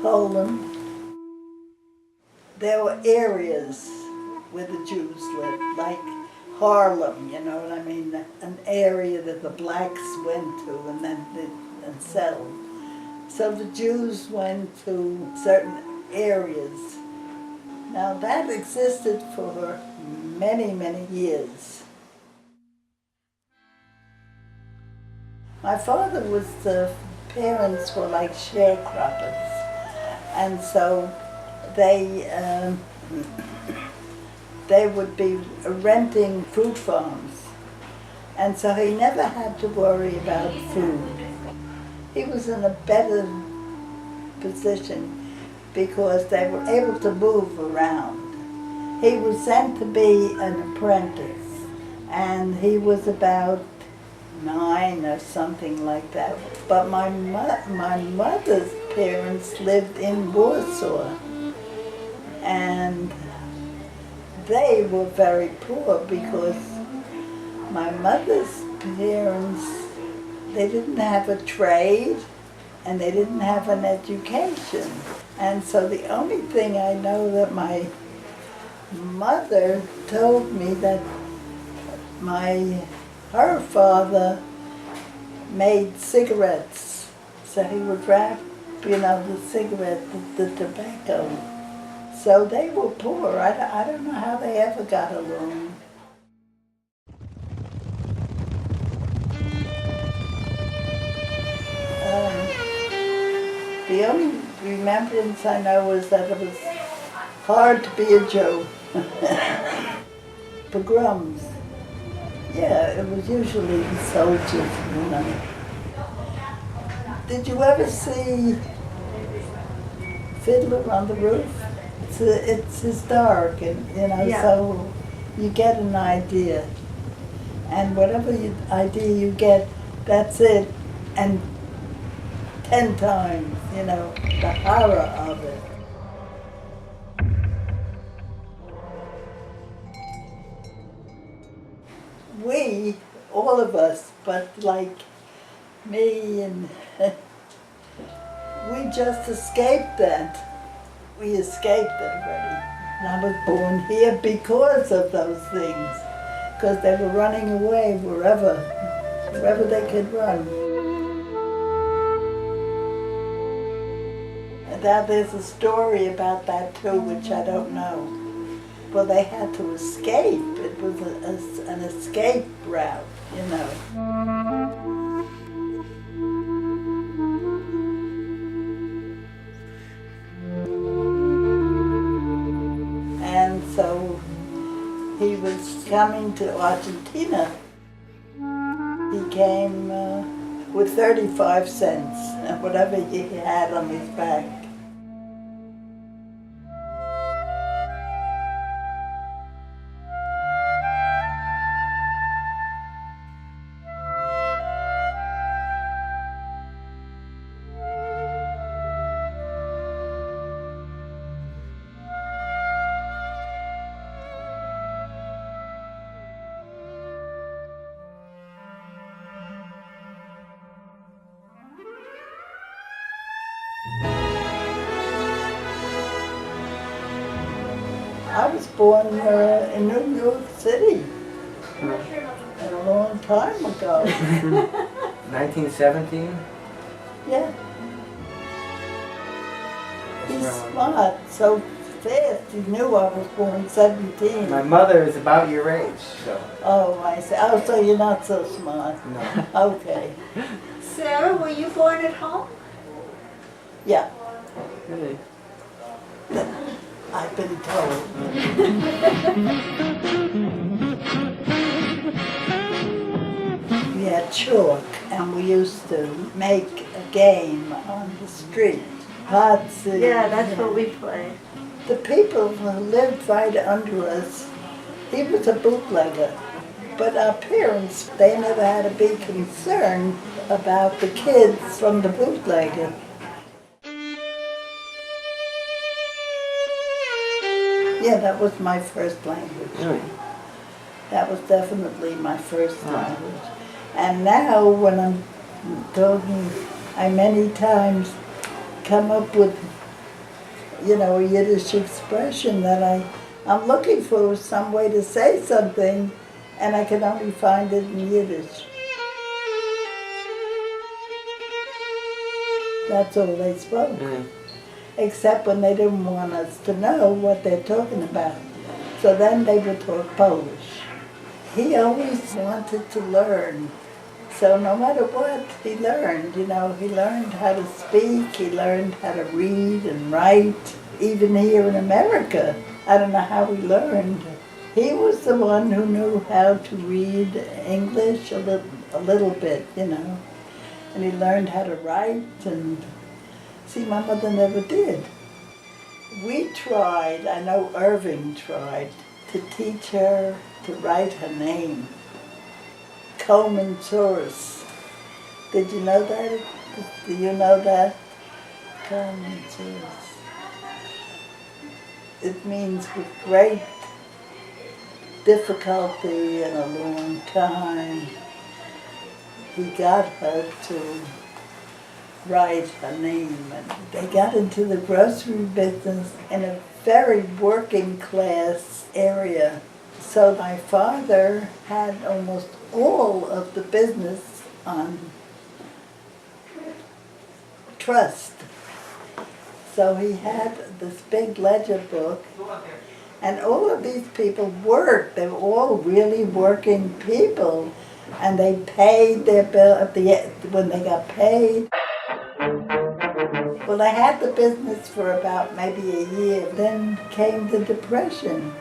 Poland. There were areas where the Jews lived, like Harlem, you know what I mean? An area that the blacks went to and settled. So the Jews went to certain areas. Now that existed for many, many years. My father the parents were like sharecroppers, and so they would be renting fruit farms, and so he never had to worry about food. He was in a better position because they were able to move around. He was sent to be an apprentice, and he was about 9 or something like that. But my mother's parents lived in Warsaw, and they were very poor because my mother's parents, they didn't have a trade and they didn't have an education. And so the only thing I know that my mother told me that her father made cigarettes. So he would wrap, the cigarette, the tobacco. So they were poor. I don't know how they ever got along. The only remembrance I know is that it was hard to be a Jew. Pogroms. Yeah, it was usually the soldiers, Did you ever see Fiddler on the Roof? It's historic, and so you get an idea. And whatever idea you get, that's it. And 10 times, the horror of it. We, all of us, but like me and we just escaped that. We escaped already. And I was born here because of those things, because they were running away wherever they could run. Now there's a story about that too, which I don't know. Well, they had to escape. It was an escape route, And so he was coming to Argentina. He came with 35 cents, and whatever he had on his back. I was born in New York City a long time ago. 1917? Yeah. He's smart, so fast. He knew I was born 17. My mother is about your age, so. Oh, I see. Oh, so you're not so smart. No. Okay. Sarah, were you born at home? Yeah. Really? I've been told. We had chalk, and we used to make a game on the street. Yeah, that's what we played. The people who lived right under us, he was a bootlegger. But our parents, they never had a big concern about the kids from the bootlegger. Yeah, that was my first language. Really? That was definitely my first language. And now when I'm talking, I many times come up with you know, a Yiddish expression that I'm looking for some way to say something, and I can only find it in Yiddish. That's all they spoke, except when they didn't want us to know what they're talking about. So then they would talk Polish. He always wanted to learn. So no matter what, he learned, you know, he learned how to speak, he learned how to read and write. Even here in America, I don't know how he learned. He was the one who knew how to read English a little bit, you know. And he learned how to write, and see, my mother never did. We tried, I know Irving tried, to teach her to write her name. Coleman Taurus. Did you know that? Do you know that? Coleman Taurus. It means with great difficulty and a long time, he got her to write her name. And they got into the grocery business in a very working class area. So my father had almost all of the business on trust. So he had this big ledger book, and all of these people worked. They were all really working people, and they paid their bill when they got paid. Well, I had the business for about maybe a year. Then came the Depression.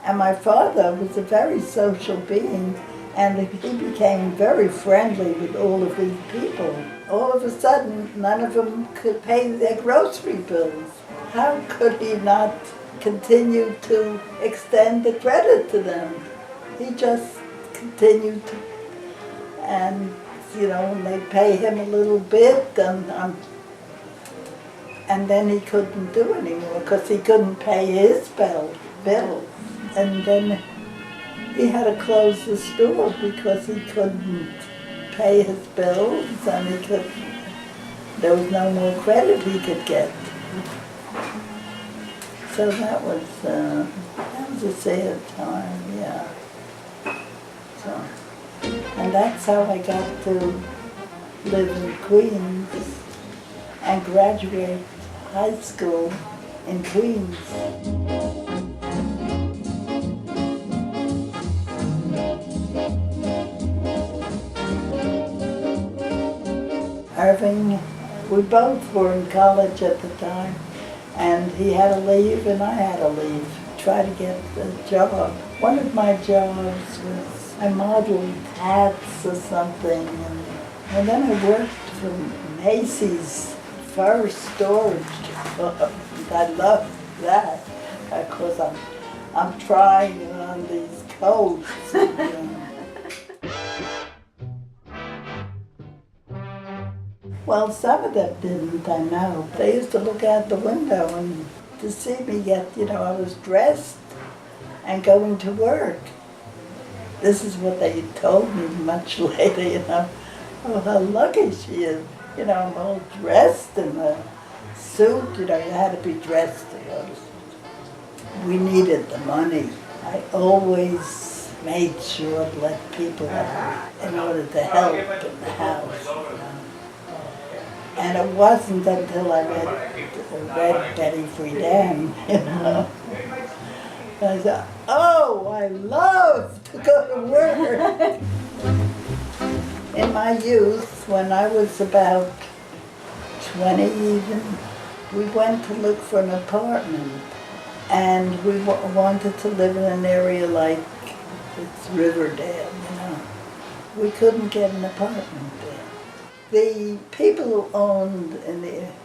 And my father was a very social being, and he became very friendly with all of these people. All of a sudden, none of them could pay their grocery bills. How could he not continue to extend the credit to them? He just continued to, and you know, when they pay him a little bit, and then he couldn't do anymore because he couldn't pay his bills. And then he had to close the store because he couldn't pay his bills, and there was no more credit he could get. So that was a sad time, yeah. So, and that's how I got to live in Queens and graduate high school in Queens. Irving, we both were in college at the time, and he had to leave and I had to leave, try to get a job. One of my jobs was I modeled hats or something, and then I worked for Macy's fur storage club. I loved that because I'm trying on these coats. You know. Well, some of them didn't, I know. They used to look out the window and to see me get, you know, I was dressed and going to work. This is what they told me much later, you know. Oh, how lucky she is. You know, I'm all dressed in a suit, you know, you had to be dressed to go to school. We needed the money. I always made sure to let people out in order to help in the house, you know. And it wasn't until I read Betty Friedan, you know. I said, oh, I love to go to work. In my youth, when I was about 20 even, we went to look for an apartment. And we wanted to live in an area like it's Riverdale, you know. We couldn't get an apartment there. The people who owned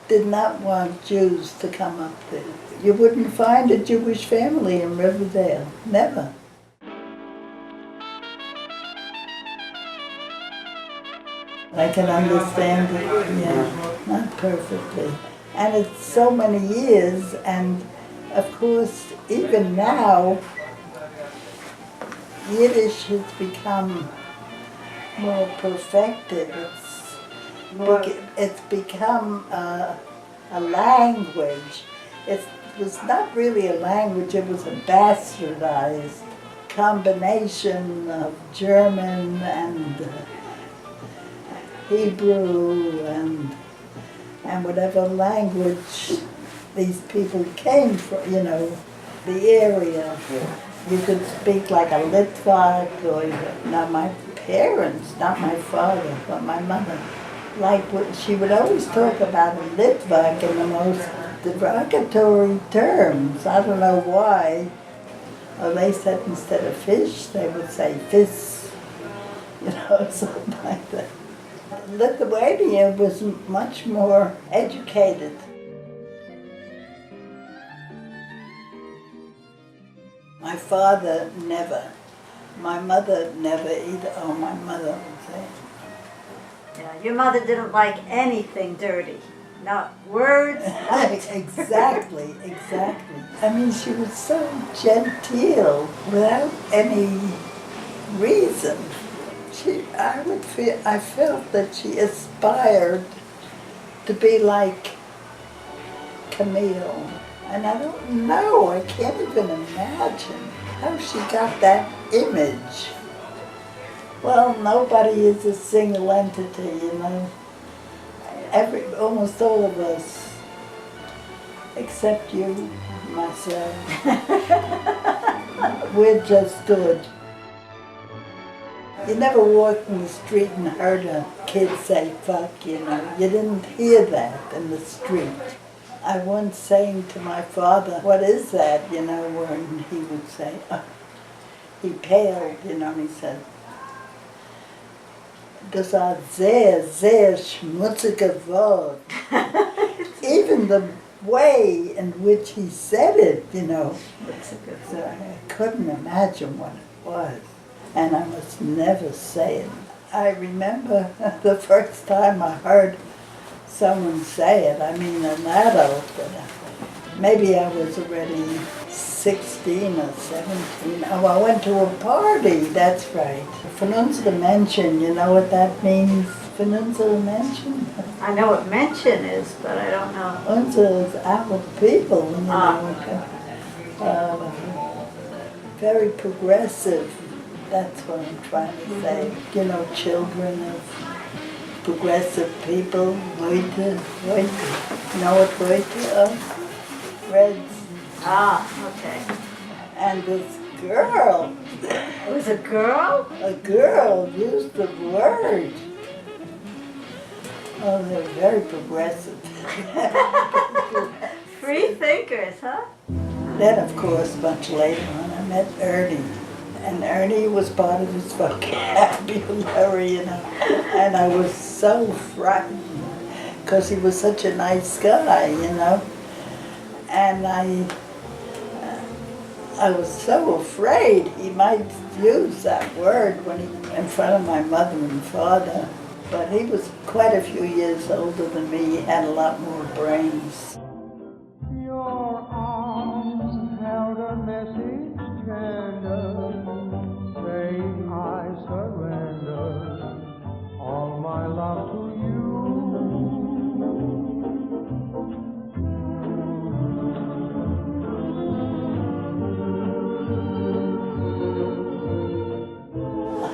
did not want Jews to come up there. You wouldn't find a Jewish family in Riverdale, never. I can understand it, yeah, not perfectly. And it's so many years, and of course, even now, Yiddish has become more perfected. It's become a language It was not really a language, it was a bastardized combination of German and Hebrew and whatever language these people came from, you know, the area. You could speak like a Litvak or, not my parents, not my father, but my mother. Like, she would always talk about a Litvak in the most derogatory terms. I don't know why. Or they said instead of fish, they would say fis, you know, something like that. Lithuania was much more educated. My father never. My mother never either. Oh, my mother would say. Yeah, your mother didn't like anything dirty. Not words. Exactly, exactly. I mean, she was so genteel without any reason. I felt that she aspired to be like Camille. And I don't know, I can't even imagine how she got that image. Well, nobody is a single entity, you know. Almost all of us, except you, myself, we're just good. You never walked in the street and heard a kid say fuck, you know. You didn't hear that in the street. I once saying to my father, what is that, you know, when he would say, he paled, you know, and he said, das war sehr, sehr schmutzige Wort. Even the way in which he said it, you know, so I couldn't imagine what it was. And I must never say it. I remember the first time I heard someone say it, I mean an adult, maybe I was already 16 or 17. Oh, I went to a party, that's right. Von unsere Menschen, you know what that means? Von unsere Menschen? I know what mention is, but I don't know. Unsere is our people, you know. Very progressive, that's what I'm trying to say. You know, children of progressive people, Leute, you know what Leute are? Reds. Ah, okay. And this girl. It was a girl? A girl used the word. Oh, they're very progressive. Free thinkers, huh? Then, of course, much later on, I met Ernie. And Ernie was part of his vocabulary, you know. And I was so frightened because he was such a nice guy, you know. And I was so afraid he might use that word when he in front of my mother and father. But he was quite a few years older than me. He had a lot more brains. Your arms held a message tender, saying I surrender all my love to you.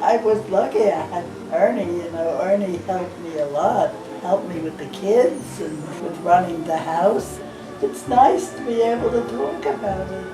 I was lucky I had Ernie, you know. Ernie helped me a lot. Helped me with the kids and with running the house. It's nice to be able to talk about it.